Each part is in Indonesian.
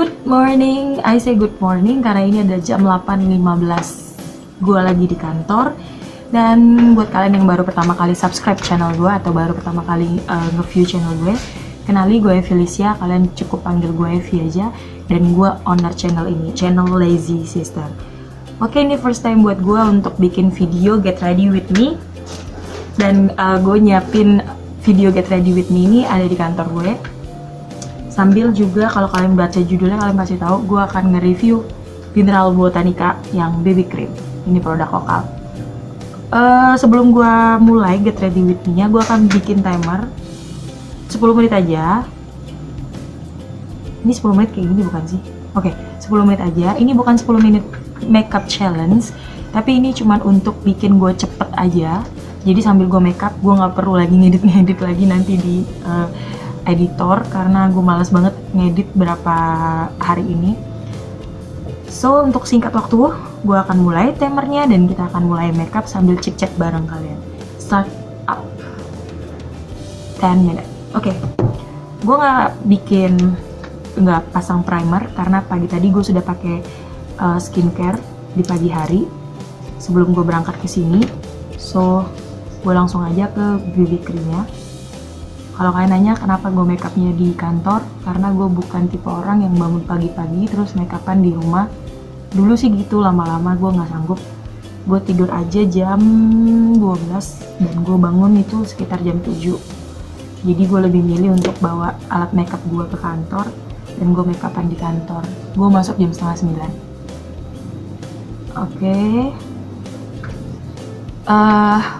Good morning, I say good morning karena ini ada jam 8.15. Gue lagi di kantor. Dan buat kalian yang baru pertama kali subscribe channel gue atau baru pertama kali nge-view channel gue, kenali gue Felicia, kalian cukup panggil gue Evi aja. Dan gue owner channel ini, channel Lazy Sister. Oke, ini first time buat gue untuk bikin video Get Ready With Me. Dan gue nyiapin video Get Ready With Me ini ada di kantor gue. Sambil juga kalau kalian baca judulnya, kalian pasti tahu gue akan nge-review Mineral Botanica yang baby cream. Ini produk lokal. Sebelum gue mulai Get Ready With Me-nya, gue akan bikin timer 10 menit aja. Ini 10 menit kayak gini bukan sih? Oke, 10 menit aja. Ini bukan 10 menit makeup challenge, tapi ini cuman untuk bikin gue cepet aja. Jadi sambil gue makeup, gue nggak perlu lagi ngedit lagi nanti di editor karena gue males banget ngedit berapa hari ini. So untuk singkat waktu, gue akan mulai timernya dan kita akan mulai makeup sambil chit-chat bareng kalian. Start up 10 minutes. Oke, gue nggak pasang primer karena pagi tadi gue sudah pakai skincare di pagi hari sebelum gue berangkat ke sini. So gue langsung aja ke BB creamnya. Kalau kalian nanya kenapa gue makeupnya di kantor, karena gue bukan tipe orang yang bangun pagi-pagi terus makeupan di rumah. Dulu sih gitu, lama-lama gue nggak sanggup. Gue tidur aja jam 12 dan gue bangun itu sekitar jam 7. Jadi gue lebih milih untuk bawa alat makeup gue ke kantor dan gue makeupan di kantor. Gue masuk jam setengah 9. Oke.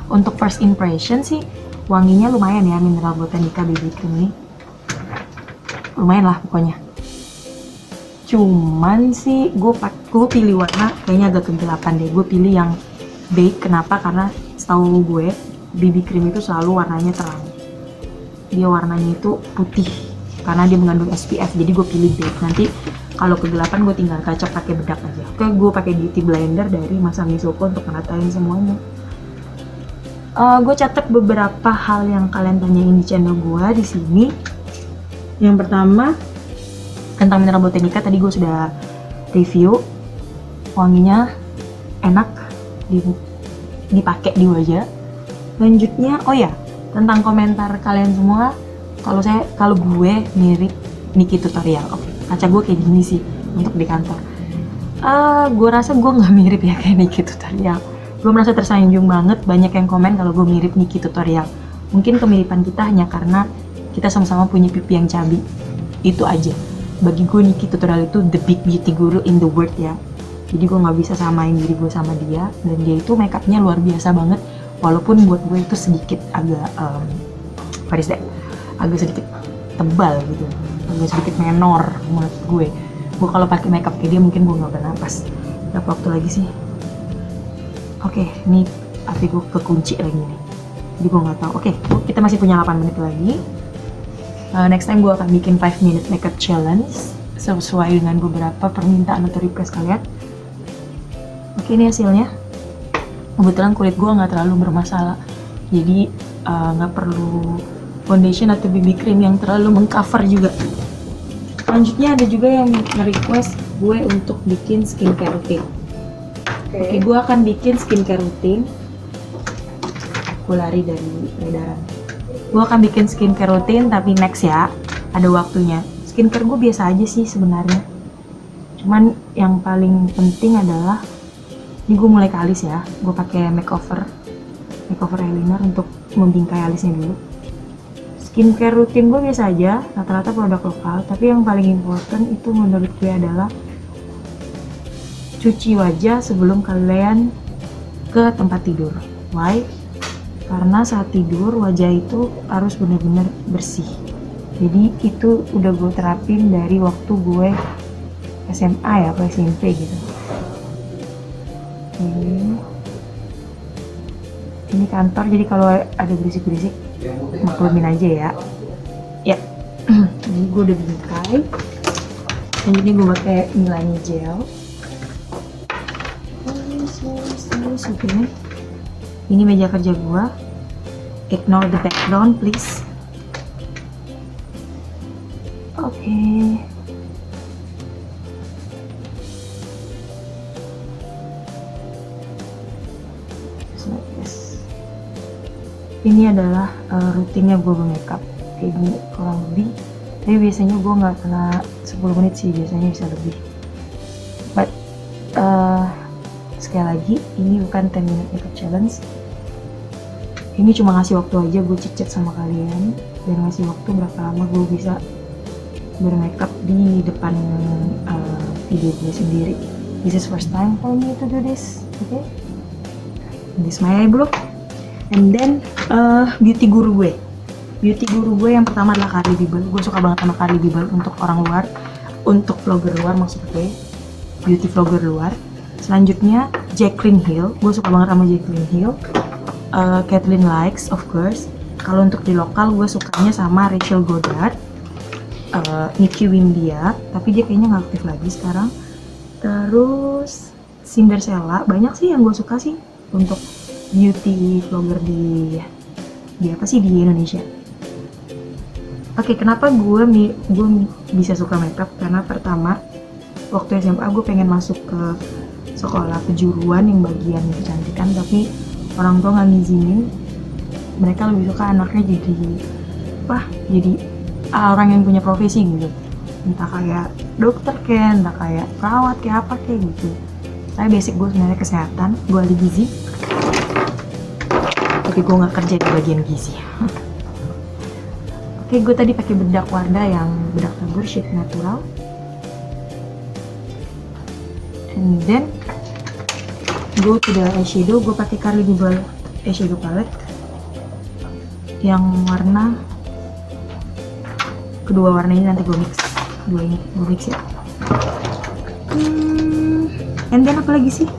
Untuk first impression sih wanginya lumayan ya, Mineral Botanica BB Cream ini lumayan lah pokoknya. Cuman sih gue pilih warna kayaknya agak kegelapan deh. Gue pilih yang beige. Kenapa? Karena setahu gue BB Cream itu selalu warnanya terang. Dia warnanya itu putih karena dia mengandung SPF. Jadi gue pilih beige. Nanti kalau kegelapan gue tinggal kacau pakai bedak aja. Oke, gue pakai beauty blender dari Masami Soko untuk ngeratain semuanya. Gue catat beberapa hal yang kalian tanyain di channel gue di sini. Yang pertama tentang Mineral Botanica, tadi gue sudah review. Wanginya enak dipakai di wajah. Lanjutnya, oh ya, tentang komentar kalian semua, kalau gue mirip Niki Tutorial. Oke, kaca gue kayak gini sih untuk di kantor. Gue rasa gue nggak mirip ya kayak Niki Tutorial. Gue merasa tersanjung banget banyak yang komen kalau gue mirip Niki Tutorial. Mungkin kemiripan kita hanya karena kita sama-sama punya pipi yang cabi. Itu aja. Bagi gue Niki Tutorial itu the big beauty guru in the world ya. Jadi gue nggak bisa samain diri gue sama dia. Dan dia itu makeupnya luar biasa banget. Walaupun buat gue itu sedikit agak agak sedikit tebal gitu, agak sedikit menor menurut gue. Gue kalau pakai makeup kayak dia mungkin gue nggak bernapas. Berapa waktu lagi sih? Oke, ini HP gue kekunci lagi nih. Jadi gue nggak tahu. Oke, kita masih punya 8 menit lagi. Next time gue akan bikin 5 minute makeup challenge sesuai dengan beberapa permintaan atau request kalian. Oke, ini hasilnya. Kebetulan kulit gue nggak terlalu bermasalah, jadi nggak perlu foundation atau BB cream yang terlalu mengcover juga. Selanjutnya ada juga yang nge-request gue untuk bikin skincare routine. Oke, gue akan bikin skincare routine. Gue lari dari peredaran. Gue akan bikin skincare routine tapi next ya, ada waktunya. Skincare gue biasa aja sih sebenarnya. Cuman yang paling penting adalah ini gue mulai ke alis ya. Gue pakai makeover eyeliner untuk membingkai alisnya dulu. Skincare routine gue biasa aja, rata-rata produk lokal. Tapi yang paling important itu menurut gue adalah cuci wajah sebelum kalian ke tempat tidur. Why? Karena saat tidur wajah itu harus benar-benar bersih. Jadi itu udah gue terapin dari waktu gue SMA ya, atau SMP gitu. Ini kantor, jadi kalau ada berisik-berisik maklumin aja ya. Ya, ini gue udah bingkai. Dan ini gue pakai Milani gel. Oke. Ini meja kerja gua. Ignore the background please. Oke. Ini adalah rutinnya gue bermakeup kayak gini kurang lebih. Tapi biasanya gue nggak pernah 10 menit sih, biasanya bisa lebih. But sekali lagi ini bukan 10 minute makeup challenge. Ini cuma ngasih waktu aja, gue chat sama kalian dan ngasih waktu berapa lama gue bisa bermakeup di depan video gue sendiri. This is first time for me to do this, okay? This my eyebrow. And then beauty guru gue yang pertama adalah Carly Bibel. Gue suka banget sama Carly Bibel untuk orang luar, untuk vlogger luar maksud gue, beauty vlogger luar. Selanjutnya Jaclyn Hill, gue suka banget sama Jaclyn Hill. Kathleen Likes of course. Kalau untuk di lokal gue sukanya sama Rachel Goddard, Nikki Windia, tapi dia kayaknya nggak aktif lagi sekarang. Terus Cinderella, banyak sih yang gue suka sih untuk beauty vlogger di apa sih di Indonesia. Oke, kenapa gue bisa suka makeup? Karena pertama waktu SMA gue pengen masuk ke sekolah kejuruan yang bagian kecantikan, tapi orang tua nggak ngizinin. Mereka lebih suka anaknya jadi orang yang punya profesi gitu, entah kayak dokter kayak, entah kayak perawat kayak apa kayak gitu. Saya basic gue sebenarnya kesehatan, gue ahli gizi, tapi gue nggak kerja di bagian gizi. Oke, gue tadi pakai bedak Wardah yang bedak tabur shade natural, and then go to the eyeshadow. Gue pakai Carly Bibel eyeshadow palette yang warna, kedua warna ini nanti gue mix, dua ini gue mix ya. And then apa lagi sih?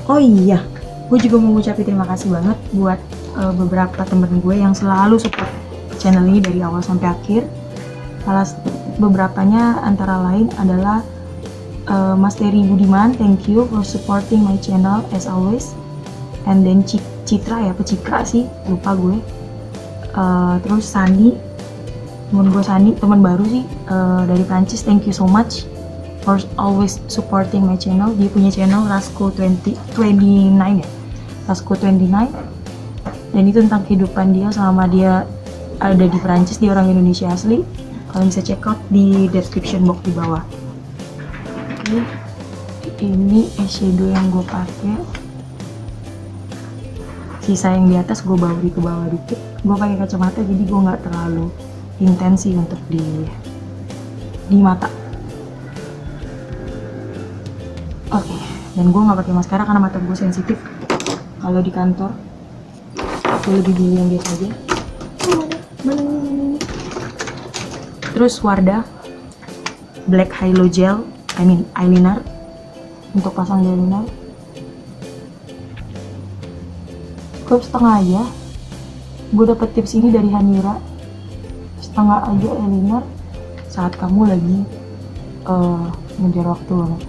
Oh iya, gue juga mau ngucapin terima kasih banget buat beberapa temen gue yang selalu support channel ini dari awal sampai akhir. Salah beberapanya antara lain adalah Mas Terry Budiman, thank you for supporting my channel as always. And then Citra ya, Pecikra sih, lupa gue. Terus Sani, temen gue Sani, teman baru sih dari Prancis, thank you so much for always supporting my channel. Dia punya channel Rasco 29 ya, Rasco 29, dan itu tentang kehidupan dia selama dia ada di Prancis. Dia orang Indonesia asli. Kalian bisa check out di description box di bawah. Oke, ini eyeshadow yang gue pakai. Sisa yang di atas gue bawa ke bawah dikit. Gue pakai kacamata jadi gue nggak terlalu intensi untuk di mata. Oke, dan gue nggak pakai maskara karena mata gue sensitif. Kalau di kantor gue lebih pilih yang biasa aja. Terus Wardah Black Halo Gel, eyeliner untuk pasang eyeliner. Cukup setengah aja. Gue dapet tips ini dari Hanira. Setengah aja eyeliner saat kamu lagi ngejar waktu banget.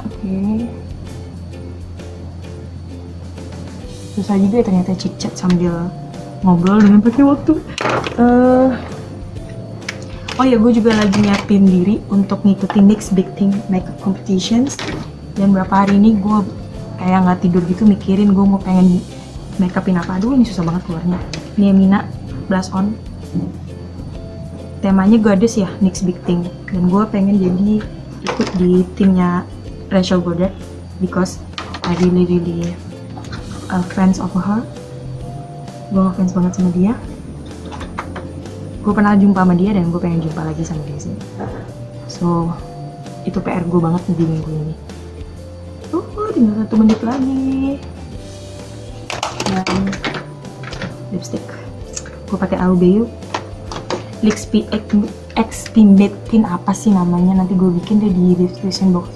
Oke. Susah juga ya ternyata chit-chat sambil ngobrol dengan pakai waktu. Oh ya, gue juga lagi nyiapin diri untuk ngikutin Next Big Thing Makeup Competitions. Dan beberapa hari ini gue kayak nggak tidur gitu mikirin gue mau pengen makeupin apa. Aduh, ini susah banget keluarnya. Ini Mina Blush On. Temanya Goddess ya, Next Big Thing. Dan gue pengen jadi ikut di timnya Rachel Goddard because I really fans of her. Gue ngefans banget sama dia. Gue pernah jumpa sama dia dan gue pengen jumpa lagi sama dia sih. So itu PR gue banget di minggu ini. Tinggal 1 menit lagi. Dan lipstick gue pakai Aubeu Lipstick Extimate apa sih namanya, nanti gue bikin deh di description box.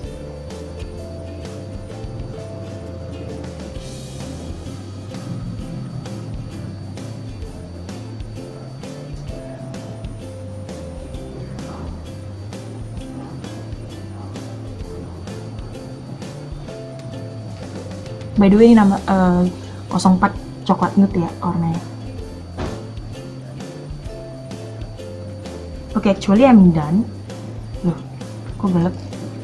By the way, ini nama 04 coklat nude ya warnanya. Oke, actually I'm done. Loh, kok gelap?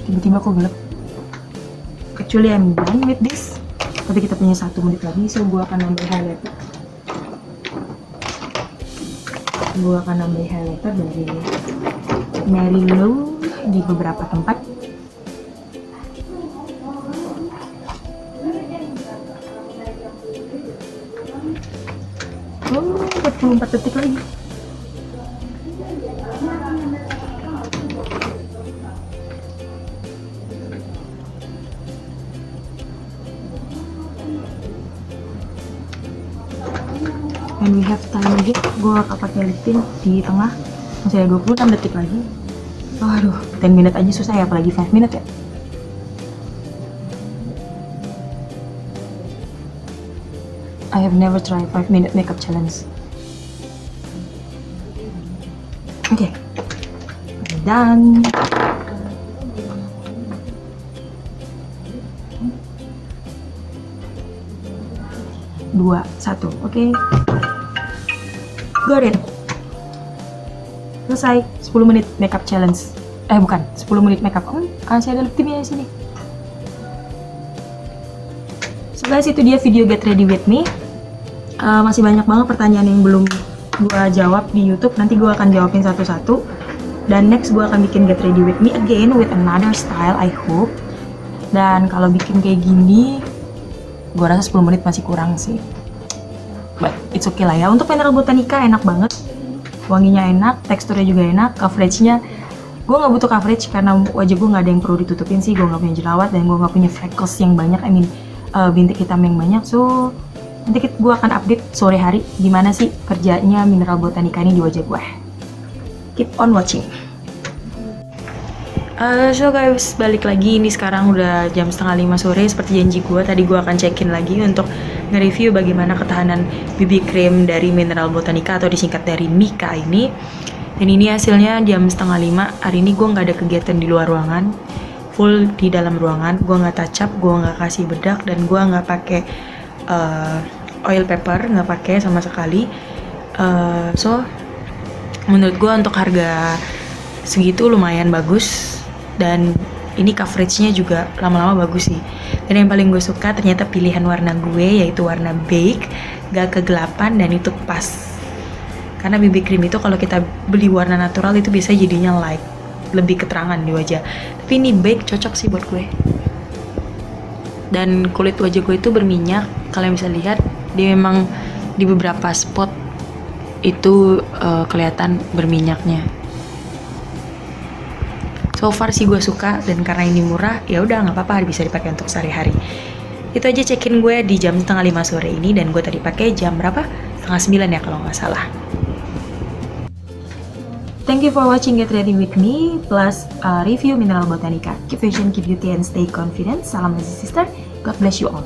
Tiba-tiba kok gelap? Actually I'm done with this. tapi kita punya 1 menit lagi, so gue akan nambah highlighter. Gue akan nambah highlighter dari Mary Lou di beberapa tempat. Oh, 44 detik lagi. And we have time lagi. Gue akan pakai lip tint di tengah. Masih ada 26 detik lagi. Aduh, 10 minute aja susah ya, apalagi 5 minute ya. I have never tried 5 minute makeup challenge. Oke, done. Dua, satu, oke. Got it. Selesai, 10 menit makeup challenge. Bukan, 10 menit makeup. Masih ada lip tintnya di sini. So guys, itu dia video get ready with me. Masih banyak banget pertanyaan yang belum gue jawab di YouTube. Nanti gue akan jawabin satu-satu. Dan next gue akan bikin get ready with me again with another style, I hope. Dan kalau bikin kayak gini, gue rasa 10 menit masih kurang sih. But it's okay lah ya. Untuk Mineral Botanica enak banget. Wanginya enak, teksturnya juga enak, coveragenya gue nggak butuh coverage karena wajah gue nggak ada yang perlu ditutupin sih. Gue nggak punya jerawat dan gue nggak punya freckles yang banyak, bintik hitam yang banyak. So nanti gue akan update sore hari gimana sih kerjanya Mineral Botanica ini di wajah gue. Keep on watching. So guys, balik lagi. Ini sekarang udah jam 4:30 sore. Seperti janji gue, tadi gue akan check-in lagi untuk nge-review bagaimana ketahanan BB cream dari Mineral Botanica atau disingkat dari Mika ini. Dan ini hasilnya jam 4:30. Hari ini gue nggak ada kegiatan di luar ruangan, full di dalam ruangan. Gue nggak touch up, gue nggak kasih bedak, dan gue nggak pakai oil paper, nggak pakai sama sekali. So menurut gue untuk harga segitu lumayan bagus. Dan ini coveragenya juga lama-lama bagus sih. Dan yang paling gue suka ternyata pilihan warna gue, yaitu warna beige, gak kegelapan, dan itu pas. Karena BB cream itu kalau kita beli warna natural itu bisa jadinya light, lebih keterangan di wajah. Tapi ini beige cocok sih buat gue. Dan kulit wajah gue itu berminyak. Kalian bisa lihat, dia memang di beberapa spot itu kelihatan berminyaknya. So far sih gue suka, dan karena ini murah, ya udah nggak apa-apa, bisa dipakai untuk sehari-hari. Itu aja check-in gue di jam 4:30 sore ini, dan gue tadi pakai jam berapa? 8:30 ya kalau nggak salah. Thank you for watching Get Ready With Me plus review Mineral Botanica. Keep fashion, keep beauty, and stay confident. Salam Lazy Sister. God bless you all.